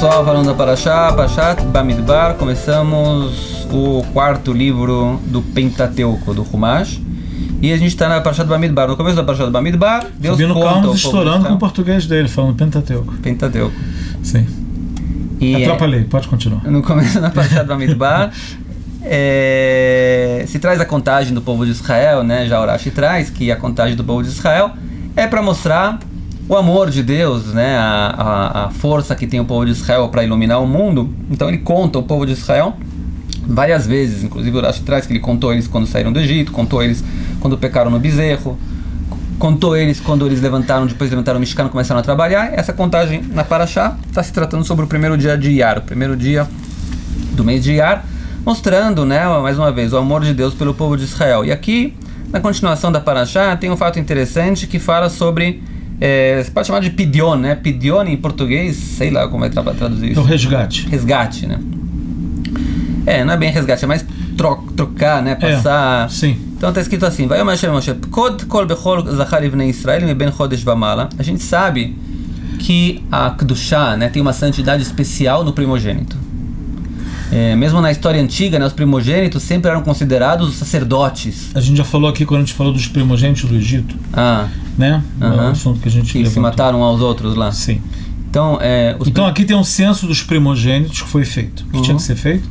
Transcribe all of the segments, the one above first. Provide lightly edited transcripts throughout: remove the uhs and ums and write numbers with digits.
pessoal, falando da Parashat Bamidbar, começamos o quarto livro do Pentateuco, do Humash, e a gente está na Parashat Bamidbar. No começo da Parashat Bamidbar, Deus Sabino conta Calmas o estourando com o português dele, falando Pentateuco. Sim. E atrapalhei, pode continuar. No começo da Parashat Bamidbar, se traz a contagem do povo de Israel, né? Já Urashi traz que a contagem do povo de Israel é para mostrar o amor de Deus, né? A força que tem o povo de Israel para iluminar o mundo. Então ele conta o povo de Israel várias vezes, inclusive o Urashi traz que ele contou eles quando saíram do Egito, contou eles quando pecaram no bezerro, contou eles quando eles depois levantaram o Mishkan e começaram a trabalhar. Essa contagem na Parashá está se tratando sobre o primeiro dia de Iyar, o primeiro dia do mês de Iyar, mostrando, né, mais uma vez, o amor de Deus pelo povo de Israel. E aqui, na continuação da Parashá, tem um fato interessante que fala sobre, você pode chamar de Pidyon, né? Pidyon em português, sei lá como é traduzir isso. É o resgate. Resgate, né? Não é bem resgate, é mais trocar, né? Passar. Sim. Então está escrito assim: Vai Moshe Moshe, Kod kol bechol zachar ivnei Israel meben chodesh vamala. A gente sabe que a Kedushá, né, tem uma santidade especial no primogênito. Mesmo na história antiga, né, os primogênitos sempre eram considerados sacerdotes. A gente já falou aqui quando a gente falou dos primogênitos do Egito. Né? É um assunto que a gente se mataram aos outros lá. Sim. Então, então aqui tem um censo dos primogênitos que foi feito. Que tinha que ser feito?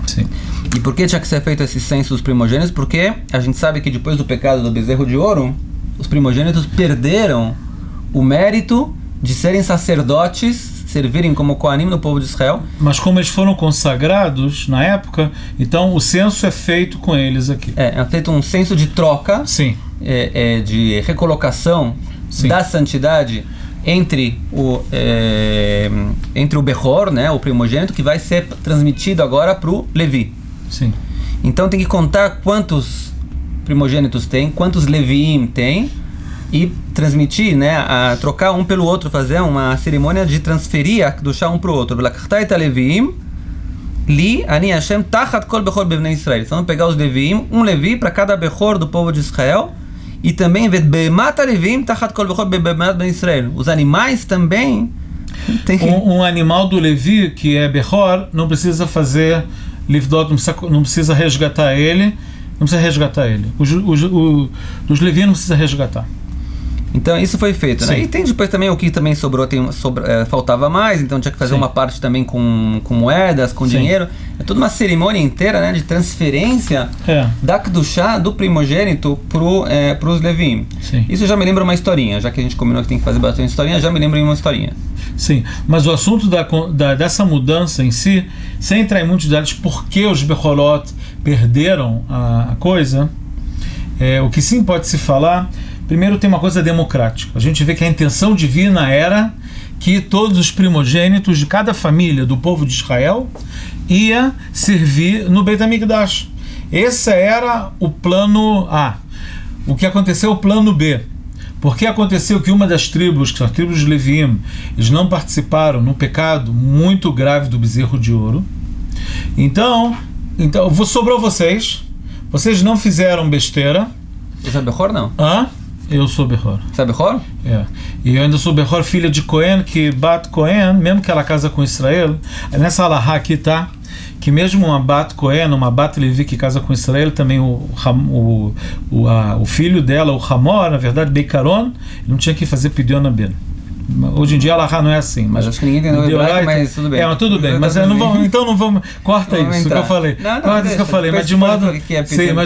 Sim. E por que tinha que ser feito esse censo dos primogênitos? Porque a gente sabe que depois do pecado do bezerro de ouro, os primogênitos perderam o mérito de serem sacerdotes, servirem como Kohanim no povo de Israel. Mas como eles foram consagrados na época, então o censo é feito com eles aqui. É feito um censo de troca, sim, de recolocação, sim, da santidade entre o Bechor, né, o primogênito, que vai ser transmitido agora para o Levi. Sim. Então tem que contar quantos primogênitos tem, quantos Leviim tem, e transmitir, né, trocar um pelo outro, fazer uma cerimônia de transferir a Kedushá um para o outro. Leviim li ani Hashem tachat kol bechor bevnei Israel. Então vamos pegar os Leviim, um Levi para cada Bechor do povo de Israel, e também bemat Leviim tachat kol bechor bemat bnei Israel. Os animais também tem que... um animal do Levi que é Bechor não precisa fazer livdot, não precisa resgatar ele, Os Levi não precisa resgatar. Então isso foi feito, né? E tem depois também o que também sobrou, faltava mais, então tinha que fazer, sim, uma parte também com moedas, com, sim, dinheiro. É toda uma cerimônia inteira, né, de transferência da Kedushá, do primogênito, para os Levim. Isso já me lembra uma historinha, já que a gente combinou que tem que fazer bastante historinha, já me lembra uma historinha. Sim, mas o assunto dessa mudança em si, sem entrar em muitos detalhes, por que os Becholot perderam a coisa, o que sim pode se falar. Primeiro, tem uma coisa democrática. A gente vê que a intenção divina era que todos os primogênitos de cada família do povo de Israel ia servir no Beit HaMikdash. Esse era o plano A. O que aconteceu, o plano B. Porque aconteceu que uma das tribos, que são as tribos de Leviim, eles não participaram no pecado muito grave do bezerro de ouro. Então sobrou vocês. Vocês não fizeram besteira. Você é Bechor, não? Eu sou Bechor. Você é Bechor? E eu ainda sou Bechor, filha de Cohen, que Bat Cohen, mesmo que ela casa com Israel, nessa alahá aqui tá, que mesmo uma Bat Cohen, uma Bat Levi que casa com Israel, também o filho dela, o Hamor, na verdade, Beikaron, não tinha que fazer Pidyon Ben. Hoje em dia a alahá não é assim. Mas acho que ninguém entendeu o hebraico, mas tudo bem. Mas tudo bem, mas não vamos, corta isso que eu falei. Corta isso que eu falei, mas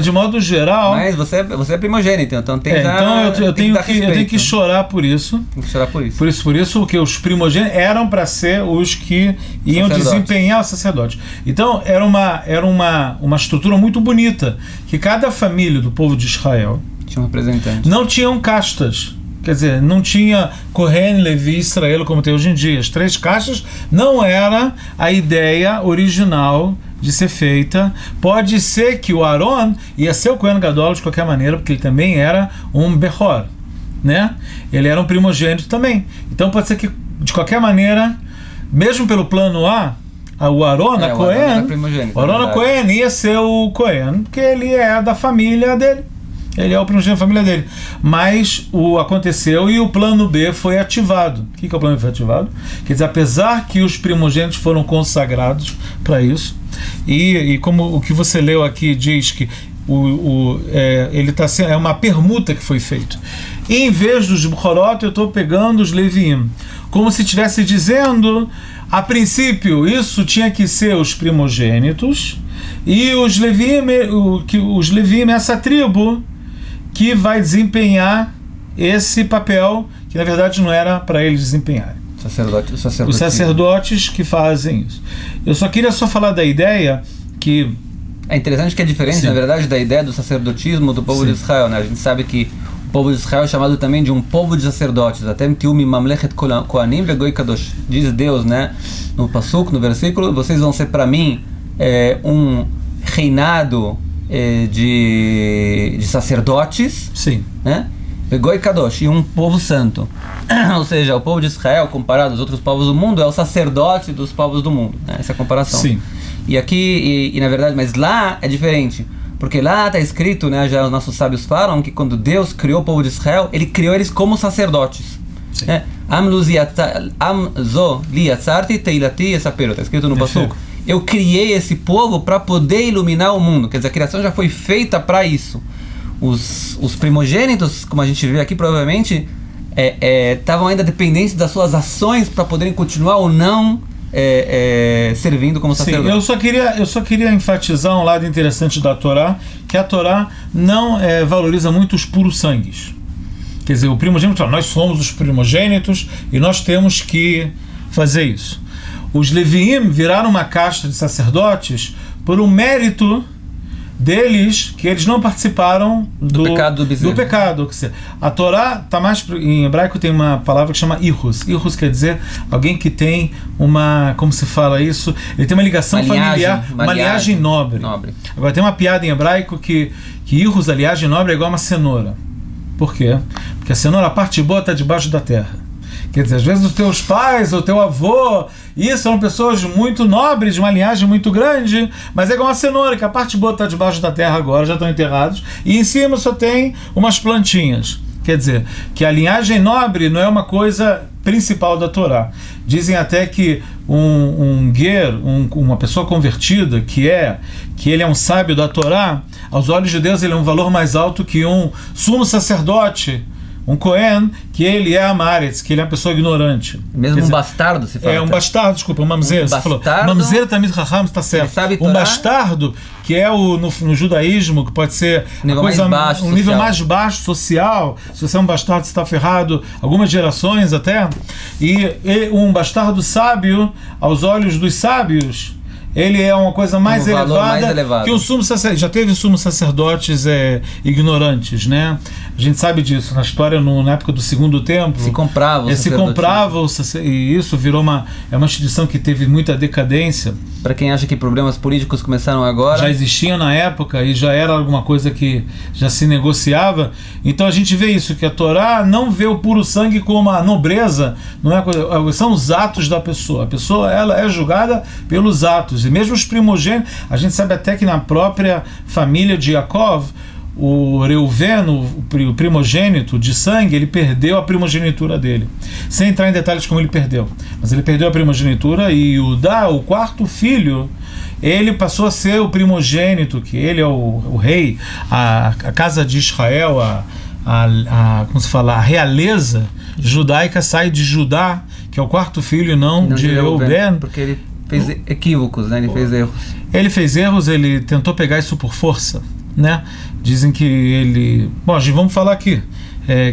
de modo geral... Mas você é primogênito, então tem eu tenho que chorar por isso. Tem que chorar por isso. Por isso, porque os primogênitos eram para ser os que iam desempenhar o sacerdote. Então era uma estrutura muito bonita, que cada família do povo de Israel tinha um representante. Não tinham castas. Quer dizer, não tinha Cohen, Levi, Israel como tem hoje em dia. As 3 castas não era a ideia original de ser feita. Pode ser que o Aaron ia ser o Cohen Gadol de qualquer maneira, porque ele também era um Bechor, né? Ele era um primogênito também. Então pode ser que, de qualquer maneira, mesmo pelo plano A, o Aaron Cohen ia ser o Cohen, porque ele é da família dele. Ele é o primogênito da família dele. Mas aconteceu e o plano B foi ativado. O que é o plano B foi ativado? Quer dizer, apesar que os primogênitos foram consagrados para isso, e como o que você leu aqui diz que ele tá sendo, é uma permuta que foi feita. Em vez dos Bechorot, eu estou pegando os Leviim. Como se estivesse dizendo, a princípio, isso tinha que ser os primogênitos, e os Leviim, essa tribo, que vai desempenhar esse papel, que na verdade não era para eles desempenharem. Os sacerdotes que fazem isso. Eu só queria falar da ideia que... É interessante que é diferente, sim, na verdade, da ideia do sacerdotismo do povo, sim, de Israel, né? A gente sabe que o povo de Israel é chamado também de um povo de sacerdotes. Até Mamlechet Kohanim Vegoi Kadosh. Diz Deus, né? No Pasuk, no versículo, vocês vão ser para mim um reinado de sacerdotes, sim, né? Vegoi Kadosh, e um povo santo. Ou seja, o povo de Israel, comparado aos outros povos do mundo, é o sacerdote dos povos do mundo, né? Essa é a comparação. Sim. E aqui, na verdade, mas lá é diferente, porque lá está escrito, né, já os nossos sábios falam que quando Deus criou o povo de Israel, ele criou eles como sacerdotes. Está escrito no Pasuk. Eu criei esse povo para poder iluminar o mundo. Quer dizer, a criação já foi feita para isso. Os primogênitos, como a gente vê aqui, provavelmente estavam ainda dependentes das suas ações para poderem continuar ou não servindo como sacerdote. Sim, eu só queria enfatizar um lado interessante da Torá, que a Torá não valoriza muito os puros sangues. Quer dizer, o primogênito, nós somos os primogênitos e nós temos que fazer isso. Os Leviim viraram uma casta de sacerdotes por um mérito deles, que eles não participaram do pecado do bezerro. A Torá está mais... Em hebraico tem uma palavra que chama Irus. Irus quer dizer alguém que tem uma... Como se fala isso? Ele tem uma ligação familiar, uma linhagem nobre. Agora tem uma piada em hebraico que Irus, a linhagem nobre, é igual a uma cenoura. Por quê? Porque a cenoura, a parte boa, está debaixo da terra. Quer dizer, às vezes os teus pais, o teu avô, são pessoas muito nobres, de uma linhagem muito grande, mas é igual uma cenoura, que a parte boa está debaixo da terra agora, já estão enterrados, e em cima só tem umas plantinhas. Quer dizer, que a linhagem nobre não é uma coisa principal da Torá. Dizem até que uma pessoa convertida, que ele é um sábio da Torá, aos olhos de Deus ele é um valor mais alto que um sumo sacerdote, um Cohen, que ele é Amaretz, que ele é uma pessoa ignorante. Mesmo bastardo, se fala. Um bastardo, desculpa, um mamzer. Você falou. Mamzer Tamid Raham, está certo. Bastardo, que é no judaísmo, que pode ser um nível mais baixo social. Se você é um bastardo, você está ferrado, algumas gerações até. E um bastardo sábio, aos olhos dos sábios, ele é uma coisa mais elevada que o sumo sacerdote. Já teve sumos sacerdotes ignorantes, né? A gente sabe disso. Na história, na época do Segundo Templo, se comprava e isso virou uma instituição que teve muita decadência. Para quem acha que problemas políticos começaram agora, já existiam na época e já era alguma coisa que já se negociava. Então a gente vê isso, que a Torá não vê o puro sangue como a nobreza, não é são os atos da pessoa. A pessoa, ela é julgada pelos atos. E mesmo os primogênitos, a gente sabe até que na própria família de Yaakov, o Reuven, o primogênito de sangue, ele perdeu a primogenitura dele. Sem entrar em detalhes como ele perdeu. Mas ele perdeu a primogenitura, e Judá, o quarto filho, ele passou a ser o primogênito, que ele é o rei, a casa de Israel, como se fala, a realeza judaica sai de Judá, que é o quarto filho, e não de Reuven. Porque ele fez equívocos, né? Ele fez erros. Ele fez erros, ele tentou pegar isso por força, né? Dizem que ele... Bom, vamos falar aqui.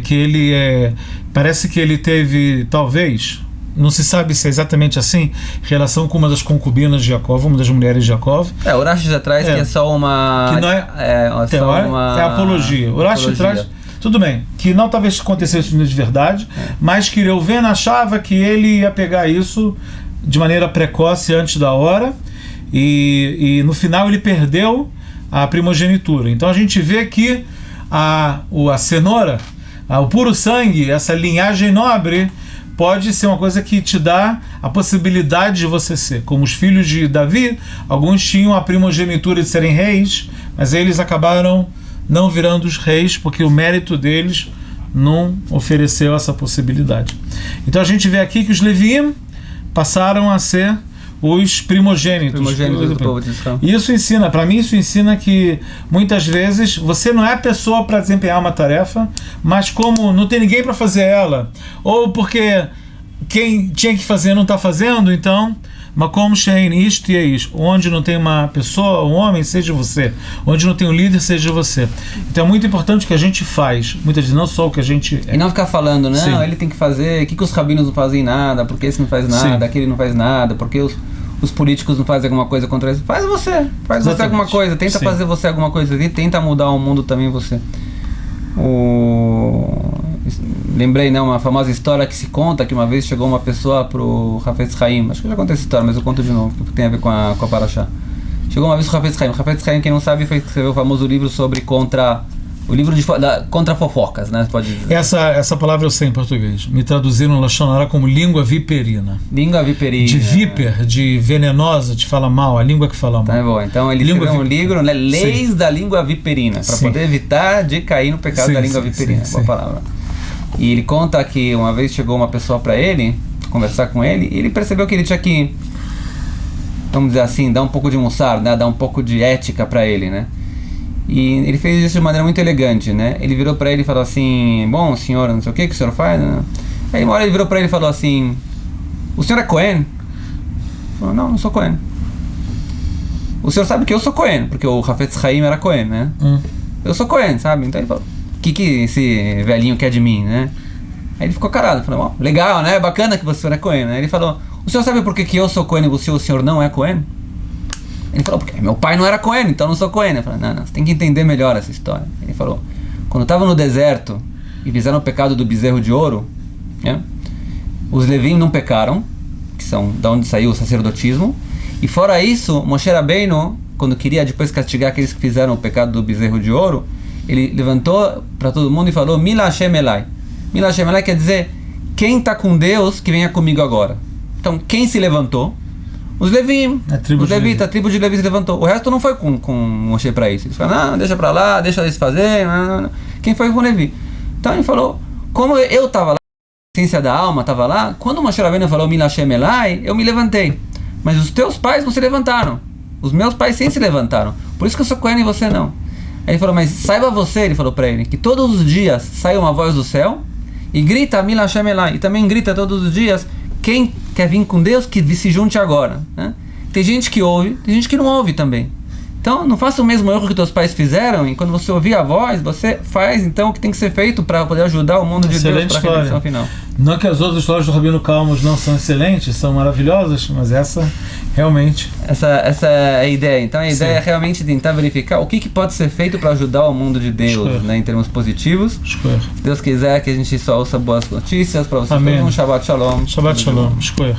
Que ele parece que ele teve, talvez, não se sabe se é exatamente assim, relação com uma das concubinas de Jacob, uma das mulheres de Jacob. O Rashi já traz que é só uma... Que não é apologia. O Rashi traz... Tudo bem, que não talvez acontecesse de verdade, mas que Reuven achava que ele ia pegar isso de maneira precoce antes da hora, e no final ele perdeu a primogenitura. Então a gente vê que a cenoura, o puro sangue, essa linhagem nobre, pode ser uma coisa que te dá a possibilidade de você ser. Como os filhos de Davi, alguns tinham a primogenitura de serem reis, mas eles acabaram não virando os reis, porque o mérito deles não ofereceu essa possibilidade. Então a gente vê aqui que os Leviim passaram a ser os primogênitos do povo de Israel. Isso ensina, para mim isso ensina que muitas vezes você não é a pessoa para desempenhar uma tarefa, mas como não tem ninguém para fazer ela, ou porque quem tinha que fazer não está fazendo, então Makom Shein, isto e é isso. Onde não tem uma pessoa, um homem, seja você. Onde não tem um líder, seja você. Então é muito importante o que a gente faz. Muitas vezes não só o que a gente é. E não ficar falando, não, Sim. ele tem que fazer, o que os rabinos não fazem nada, porque esse não faz nada, Sim. aquele não faz nada, porque os políticos não fazem alguma coisa contra isso. Faz você Exatamente. alguma coisa, tenta Sim. fazer você alguma coisa, tenta mudar o mundo também você. Lembrei, né, uma famosa história que se conta que uma vez chegou uma pessoa pro Hafetz Haim, acho que eu já contei essa história, mas eu conto de novo, porque tem a ver com a Parashá. Chegou uma vez o Hafetz Haim. O Hafetz Haim, quem não sabe, escreveu o famoso livro sobre contra fofocas, né, pode dizer. Essa palavra eu sei em português. Me traduziram no Lashon Hara como língua viperina. Língua viperina. De viper, de venenosa, de fala mal, a língua que fala mal. Tá bom, então ele escreveu um livro, né, Leis Sim. da Língua Viperina, para Sim. poder evitar de cair no pecado Sim, da língua sim, viperina, sim, boa sim. palavra. E ele conta que uma vez chegou uma pessoa para ele, conversar com ele, e ele percebeu que ele tinha que, vamos dizer assim, dar um pouco de mussar, né, dar um pouco de ética para ele, né? E ele fez isso de maneira muito elegante, né? Ele virou para ele e falou assim: bom, senhor, não sei o que o senhor faz, né? Aí uma hora ele virou para ele e falou assim: o senhor é Cohen? Ele falou: não sou Cohen. O senhor sabe que eu sou Cohen, porque o Hafetz Haim era Cohen, né? Eu sou Cohen, sabe? Então ele falou: o que esse velhinho quer de mim, né? Aí ele ficou carado, falou: oh, legal, né? Bacana que você é Cohen, né? Ele falou: o senhor sabe por que eu sou Cohen e o senhor não é Cohen? Ele falou: porque meu pai não era Cohen, então eu não sou Cohen. Eu falei: não, você tem que entender melhor essa história. Ele falou: quando estava no deserto e fizeram o pecado do bezerro de ouro, né? Os Levim não pecaram, que são da onde saiu o sacerdotismo, e fora isso, Moshe Rabbeinu, quando queria depois castigar aqueles que fizeram o pecado do bezerro de ouro, ele levantou para todo mundo e falou: Mila Hashem Elai. Mila Hashem Elai quer dizer: quem está com Deus, que venha comigo agora. Então, quem se levantou? Os Levim, os Levitas, a tribo de Levi se levantou. O resto não foi com Moshe para isso. Eles falaram: não, deixa para lá, deixa eles fazerem. Não. Quem foi com Levi? Então ele falou: como eu estava lá, a essência da alma estava lá, quando Moshe Rabbeinu falou Mila Hashem Elai, eu me levantei. Mas os teus pais não se levantaram. Os meus pais sim se levantaram. Por isso que eu sou Cohen e você não. Aí ele falou: mas saiba você, ele falou para ele, que todos os dias sai uma voz do céu e grita Mila Hashem Elai. E também grita todos os dias: quem quer vir com Deus, que se junte agora, né? Tem gente que ouve, tem gente que não ouve também. Então não faça o mesmo erro que teus pais fizeram, e quando você ouvir a voz, você faz então o que tem que ser feito para poder ajudar o mundo de Deus para a redenção final. Não que as outras histórias do Rabino Calmos não são excelentes, são maravilhosas, mas essa realmente... Essa é a ideia. Então a ideia Sim. é realmente tentar verificar o que pode ser feito para ajudar o mundo de Deus, né, em termos positivos. Se Deus quiser que a gente só ouça boas notícias para vocês. Amém. Um Shabbat Shalom. Shabbat Shalom. Escolha.